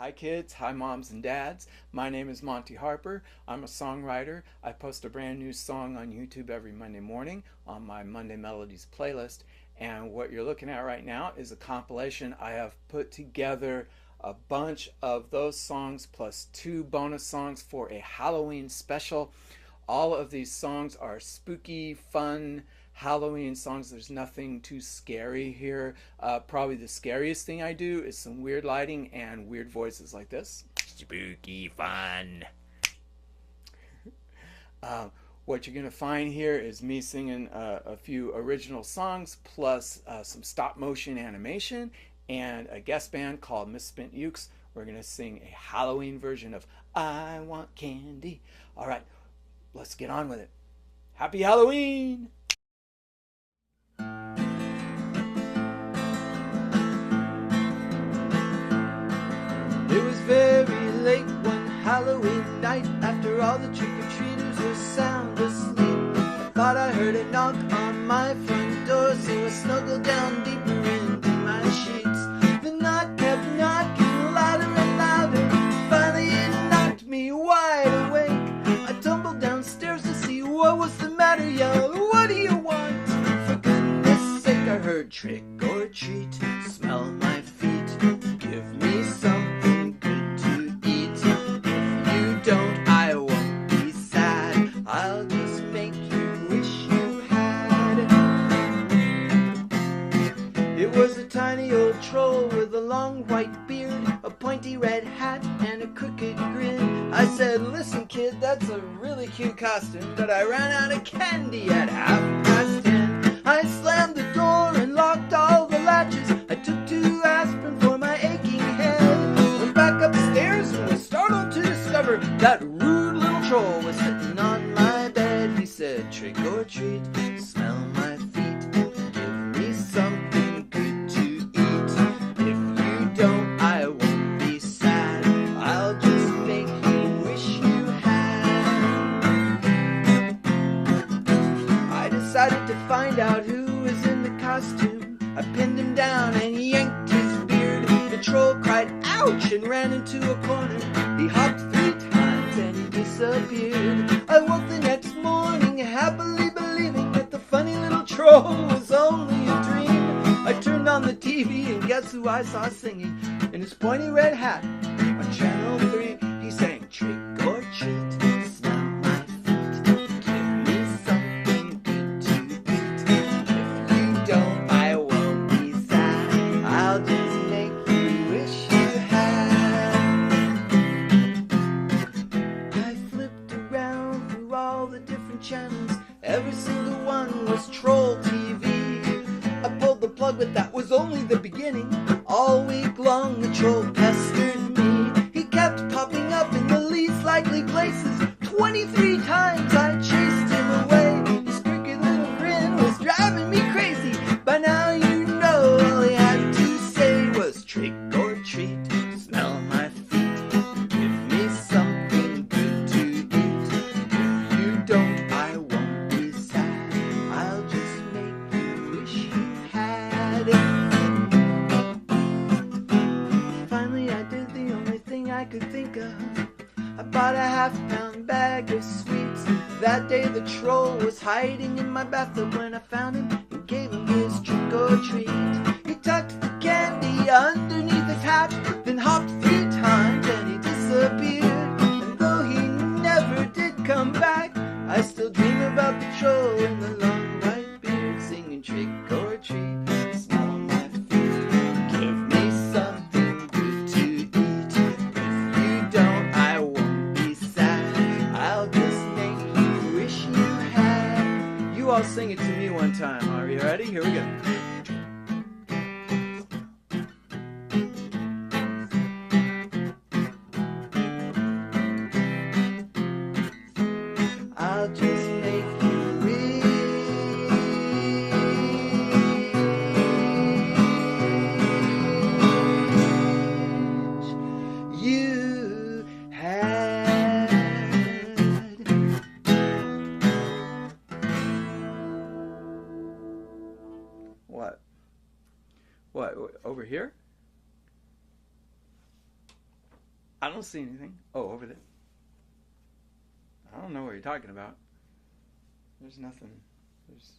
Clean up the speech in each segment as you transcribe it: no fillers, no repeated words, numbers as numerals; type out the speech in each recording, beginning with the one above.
Hi kids, hi moms and dads. My name is Monty Harper. I'm a songwriter. I post a brand new song on YouTube every Monday morning on my Monday Melodies playlist. And what you're looking at right now is a compilation. I have put together a bunch of those songs plus two bonus songs for a Halloween special. All of these songs are spooky, fun Halloween songs. There's nothing too scary here. Probably the scariest thing I do is some weird lighting and weird voices like this. Spooky fun. What you're going to find here is me singing a few original songs plus some stop motion animation and a guest band called Misspent Ukes. We're going to sing a Halloween version of I Want Candy. All right, let's get on with it. Happy Halloween! It was very late one Halloween night, after all the trick-or-treaters were sound asleep. I thought I heard a knock on my front door, so I snuggled down deeper into my sheets. The knock kept knocking louder and louder. Finally it knocked me wide awake. I tumbled downstairs to see what was the matter. Yelled, "What do you want?" For goodness sake, I heard trick or treat. Smell my feet, give me something good to eat. If you don't, I won't be sad. I'll just make you wish you had. It was a tiny old troll with a long white beard, a pointy red hat, and a crooked grin. I said, "Listen, kid, that's a really cute costume, but I ran out of candy at 10:30. I slammed the door and locked all the latches. I took 2 aspirin for my aching head. Went back upstairs and was startled to discover that rude little troll was sitting on my bed. He said, "Trick or treat, smell my feet, give me something good to eat. If you don't, I won't be sad. I'll just make you wish you had." I decided to find out who was in the costume. I pinned him down and yanked his beard. The troll cried, "Ouch!" and ran into a corner. He hopped 3 times and he disappeared. I woke the next morning happily believing that the funny little troll was only a dream. I turned on the TV and guess who I saw singing in his pointy red hat on Channel 3. He sang, "Trick or treat, smell my feet, give me something good to eat. If you don't, I won't be sad. I'll just make you wish you had." I flipped around through all the different channels. Every single one was Troll TV. I pulled the plug, but that was only the beginning. All week long the troll pestered me. He kept popping up in the least likely places. 23 times I chased him away. His crooked little grin was driving me crazy. By now you know all he had to say was, "Trick or treat, smell my feet, give me something good to eat. If you don't, I won't be sad. I'll just make you wish you had." Finally I did the only thing I could think of. I bought a half-pound bag of sweets. That day the troll was hiding in my bathtub. When I found him and gave him his trick or treat, he tucked the candy underneath his hat, then hopped 3 times and he disappeared. And though he never did come back, I still dream about the troll in the long white beard, singing, "Trick or treat, smell my feet, give me something good to eat. If you don't, I won't be sad. I'll just make you wish you had." You all sing it to me one time. Are you ready? Here we go. I'll just make you wish you had. What? What? Over here? I don't see anything. Oh, over there. I don't know what you're talking about. There's nothing. There's...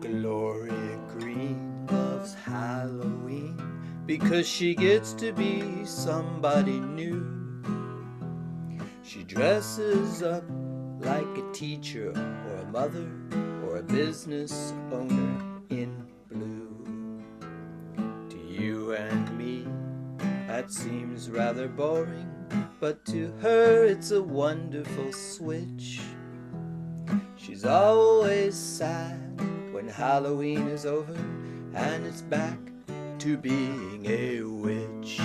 Gloria Green loves Halloween because she gets to be somebody new. She dresses up like a teacher or a mother or a business owner in blue. To you and me, that seems rather boring, but to her it's a wonderful switch. She's always sad when Halloween is over and it's back to being a witch.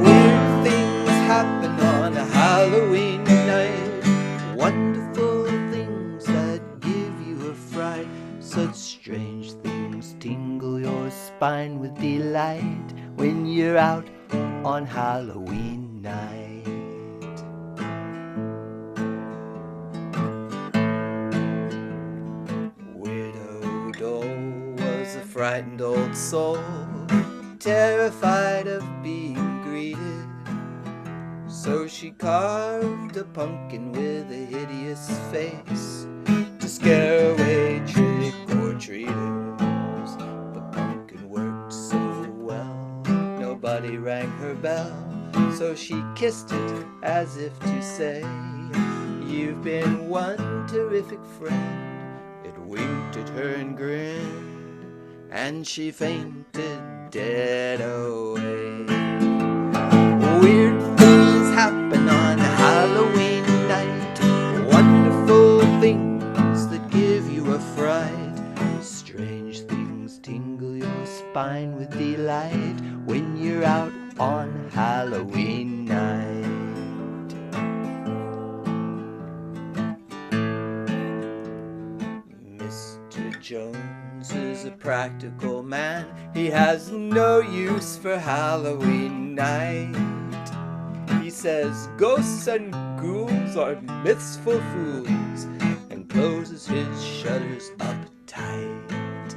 Weird things happen on a Halloween night, wonderful things that give you a fright. Such strange things tingle your spine with delight when you're out on Halloween night. Frightened old soul, terrified of being greeted, so she carved a pumpkin with a hideous face to scare away trick-or-treaters. The pumpkin worked so well, nobody rang her bell, so she kissed it as if to say, "You've been one terrific friend." It winked at her and grinned, and she fainted dead away. Weird things happen on Halloween night, wonderful things that give you a fright. Strange things tingle your spine with delight when you're out on Halloween night. practical man. He has no use for Halloween night. He says ghosts and ghouls are myths for fools, and closes his shutters up tight.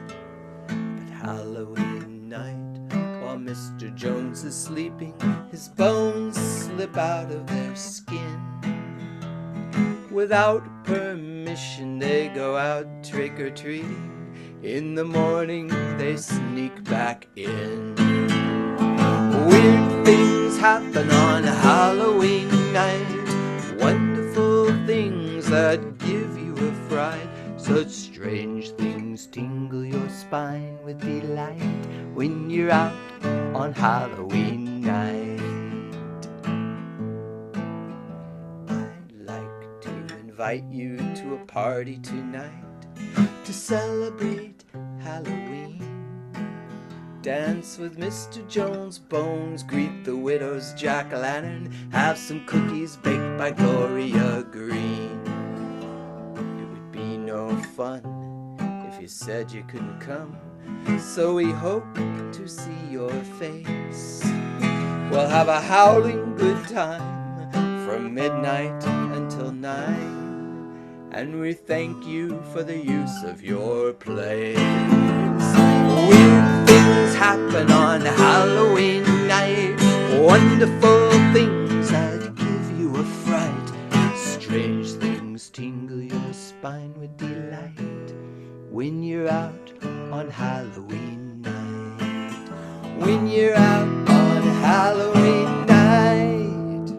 But Halloween night, while Mr. Jones is sleeping, his bones slip out of their skin. Without permission they go out trick-or-treating. In the morning they sneak back in. Weird things happen on Halloween night, wonderful things that give you a fright. Such strange things tingle your spine with delight when you're out on Halloween night. I'd like to invite you to a party tonight to celebrate Halloween. Dance with Mr. Jones' bones, greet the widow's jack-o'-lantern, have some cookies baked by Gloria Green. It would be no fun if you said you couldn't come, so we hope to see your face. We'll have a howling good time from midnight until 9, and we thank you for the use of your place. Weird things happen on Halloween night, wonderful things that give you a fright. Strange things tingle your spine with delight when you're out on Halloween night. When you're out on Halloween night.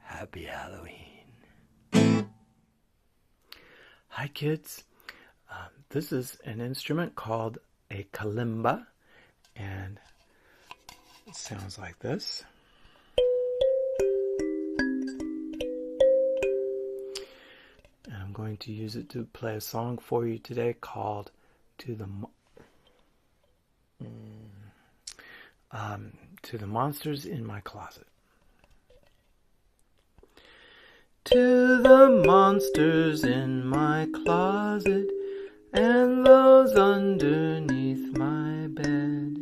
Happy Halloween. Hi kids, this is an instrument called a kalimba, and it sounds like this. And I'm going to use it to play a song for you today called To the Monsters in My Closet. To the monsters in my closet and those underneath my bed,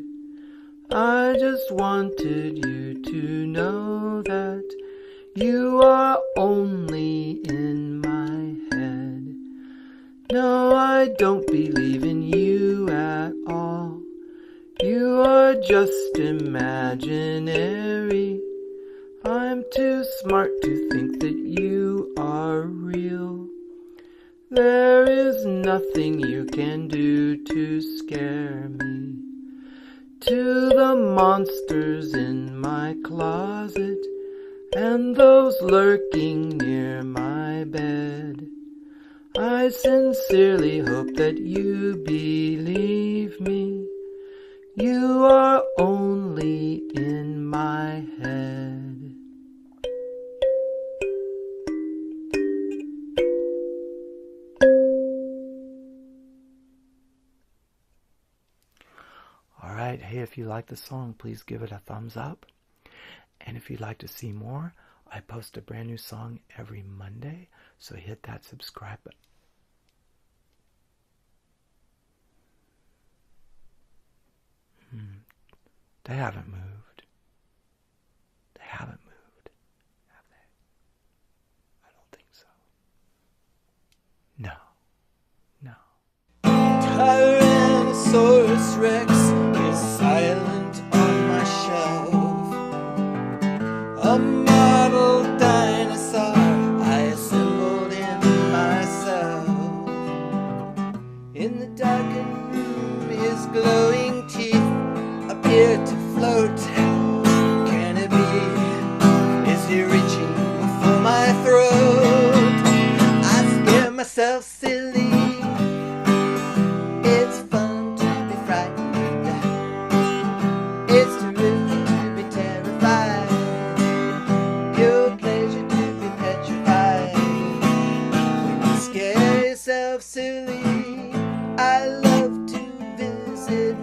I just wanted you to know that you are only in my head. No, I don't believe in you at all. You are just imaginary. I'm too smart to think that you are real. There is nothing you can do to scare me. To the monsters in my closet and those lurking near my bed, I sincerely hope that you believe me. You are only in my head. Alright, hey, if you like the song, please give it a thumbs up. And if you'd like to see more, I post a brand new song every Monday, so hit that subscribe button. They haven't moved. They haven't moved, have they? I don't think so. No. Tyrannosaurus Rex is silent on my shelf. A model dinosaur I assembled in myself. In the darkened room, his glowing teeth appear to float. Can it be? Is he reaching for my throat? I scare myself silly. It's fun to be frightened. It's terrific to be terrified. Your pleasure to be petrified. When you scare yourself silly, I love to visit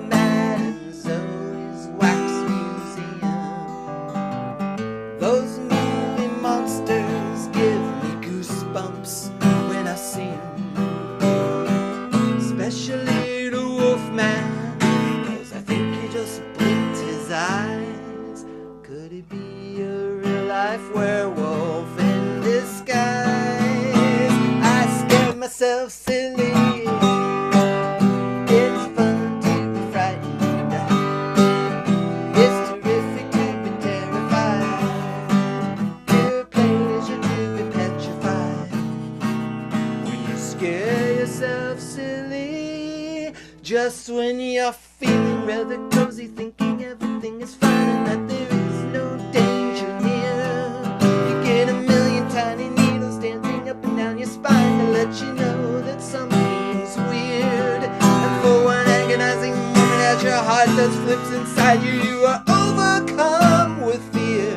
Just when you're feeling rather cozy, thinking everything is fine and that there is no danger near, you get a million tiny needles dancing up and down your spine to let you know that something's weird. And for one agonizing moment as your heart does flips inside you, you are overcome with fear.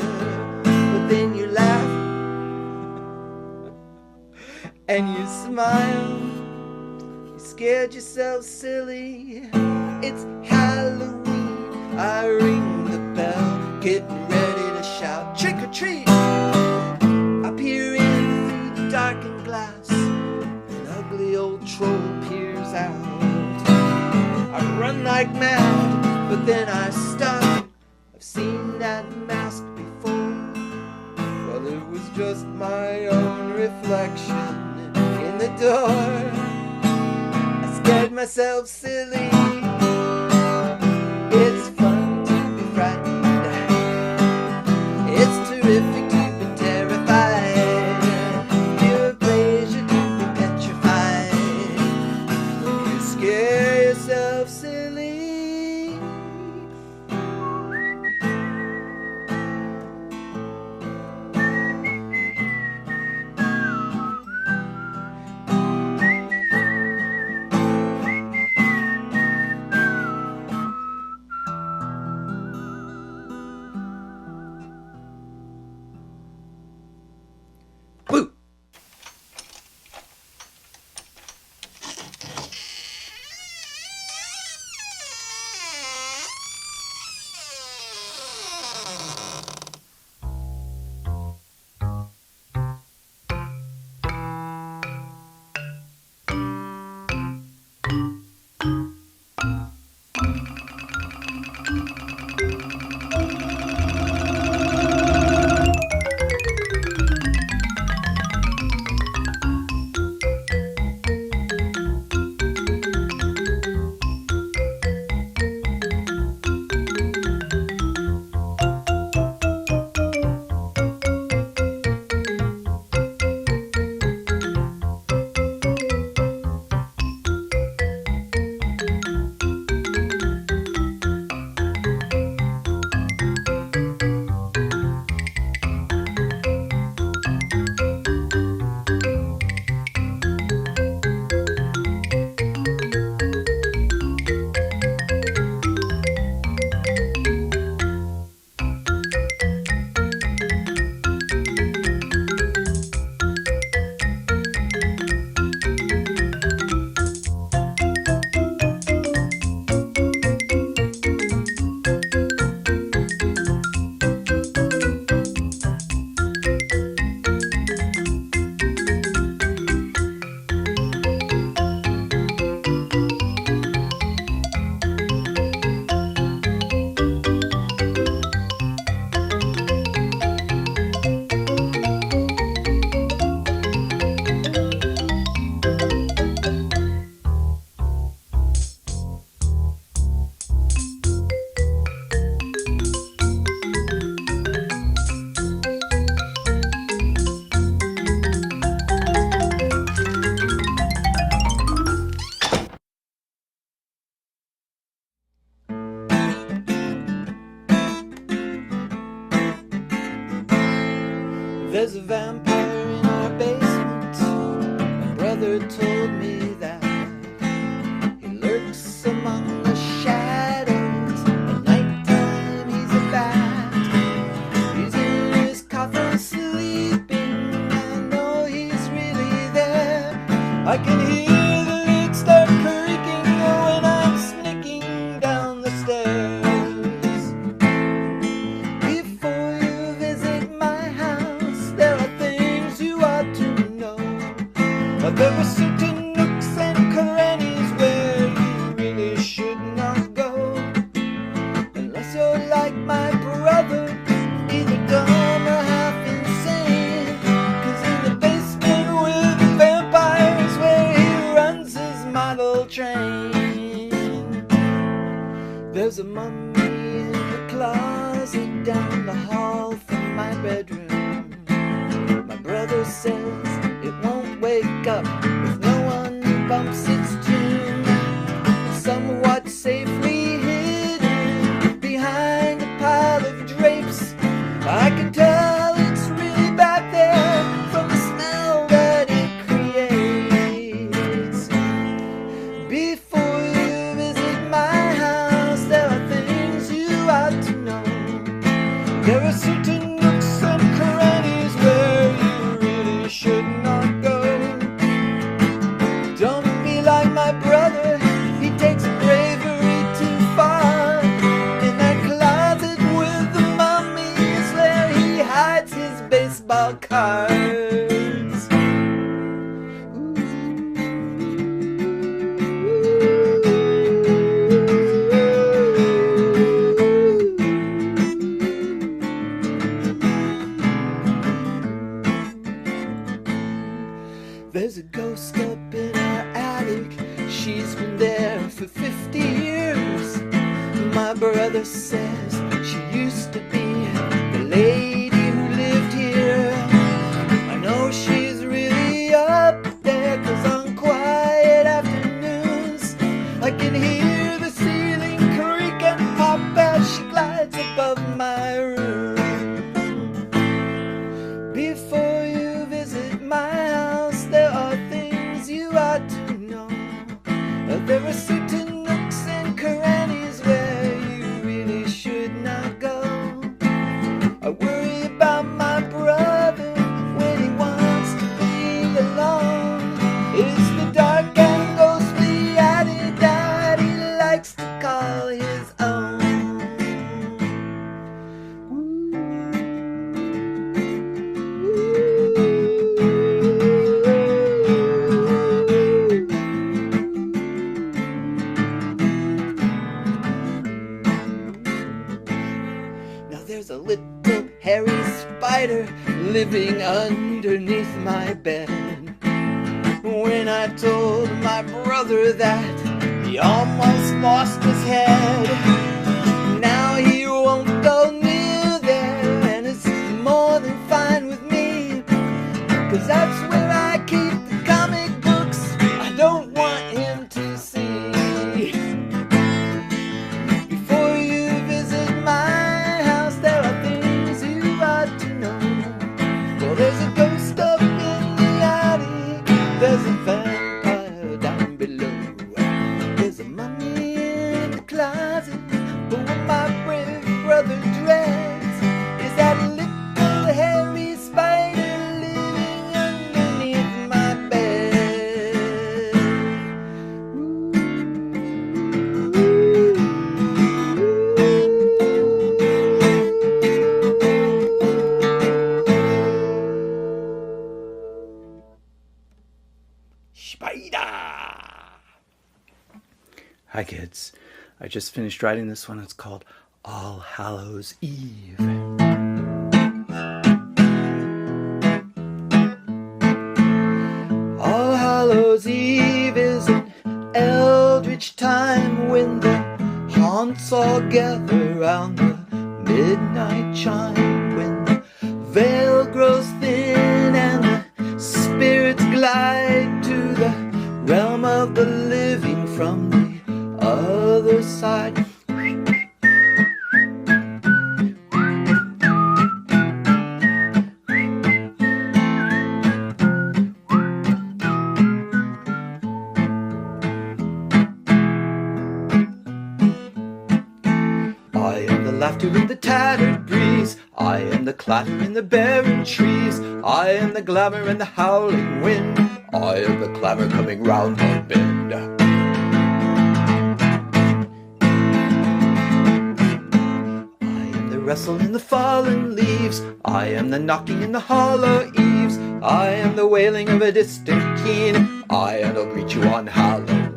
But then you laugh and you smile. You scared yourself silly. It's Halloween. I ring the bell, getting ready to shout trick or treat. I peer in through the darkened glass. An ugly old troll peers out. I run like mad, but then I stop. I've seen that mask before. Well, it was just my own reflection in the door. I scared myself silly. It's fun to be frightened. It's terrific to be terrified. Pure pleasure to be petrified. You scare yourself silly. Boo! There's a vampire in our basement. My brother told me that he lurks among the shadows. At nighttime he's a bat. He's in his coffin sleeping. I know he's really there. I can hear the lid start creaking when I'm sneaking down the stairs. Before you visit my house, there are things you ought to know. There are certain nooks and crannies where you really should not go, unless you're like my brother, either dumb or half insane. 'Cause in the basement with the vampires where he runs his model train, there's a mummy in the closet down the hall from my bedroom. My brother says it won't wake up if no one bumps its tune. Someone Before you visit my house, there are things you ought to know. There are certain nooks and crannies where you really should not go. Don't be like my brother, he takes bravery too far. In that closet with the mummies where he hides his baseball cards. There's a ghost up in our attic, she's been there for 50 years. My brother says she used to be the lady who lived here. I know she's really up there, 'cause on quiet afternoons I can hear the ceiling creak and pop as she glides above my room. Before you visit my house, there are things you ought to know. There are certain nooks and crannies where you really should not go. I worry about my brother when he wants to be alone. It's the dark and ghostly attic that he likes to call his own. There's a little hairy spider living underneath my bed. When I told my brother that, he almost lost his head. Now he won't go near there, and it's more than fine with me, 'cause that's where I keep the comic books I don't want him to see. Before you visit my house, there are things you ought to know. Well, there's a ghost up in the attic, there's a vampire down below, there's a mummy in the closet, but what my brave brother dreads is that little hairy spider living underneath my bed. Spider! Hi kids, I just finished writing this one. It's called All Hallows Eve. All Hallows Eve is an eldritch time when the haunts all gather round the midnight chime, when the veil grows thin and the spirits glide to the realm of the living from the other side. I am the laughter in the tattered breeze, I am the clatter in the barren trees, I am the glamour in the howling wind, I am the clamor coming round the bend. I am the rustle in the fallen leaves, I am the knocking in the hollow eaves, I am the wailing of a distant keen, I and I'll greet you on Halloween.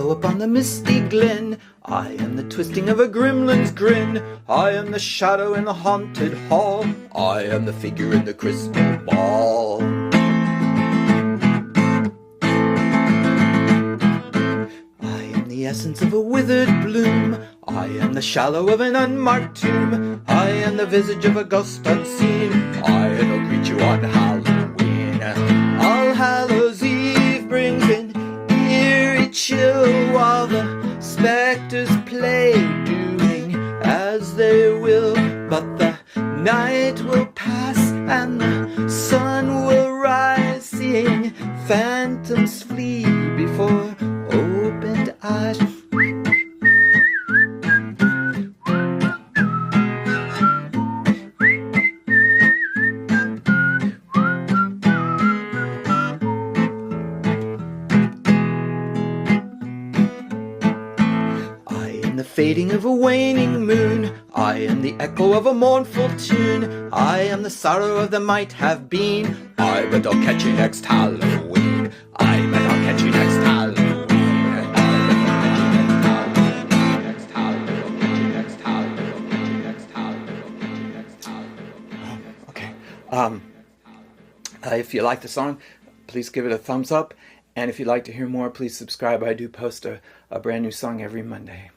Up on the misty glen, I am the twisting of a gremlin's grin, I am the shadow in the haunted hall, I am the figure in the crystal ball. I am the essence of a withered bloom, I am the shallow of an unmarked tomb, I am the visage of a ghost unseen, I and I'll greet you on Halloween. All Hallows Eve brings in dreams flee before opened eyes. The fading of a waning moon, I am the echo of a mournful tune, I am the sorrow of the might have been. I bet I'll catch you next Halloween. I bet I'll catch you next Halloween. Okay. If you like the song, please give it a thumbs up. And if you'd like to hear more, please subscribe. I do post a brand new song every Monday.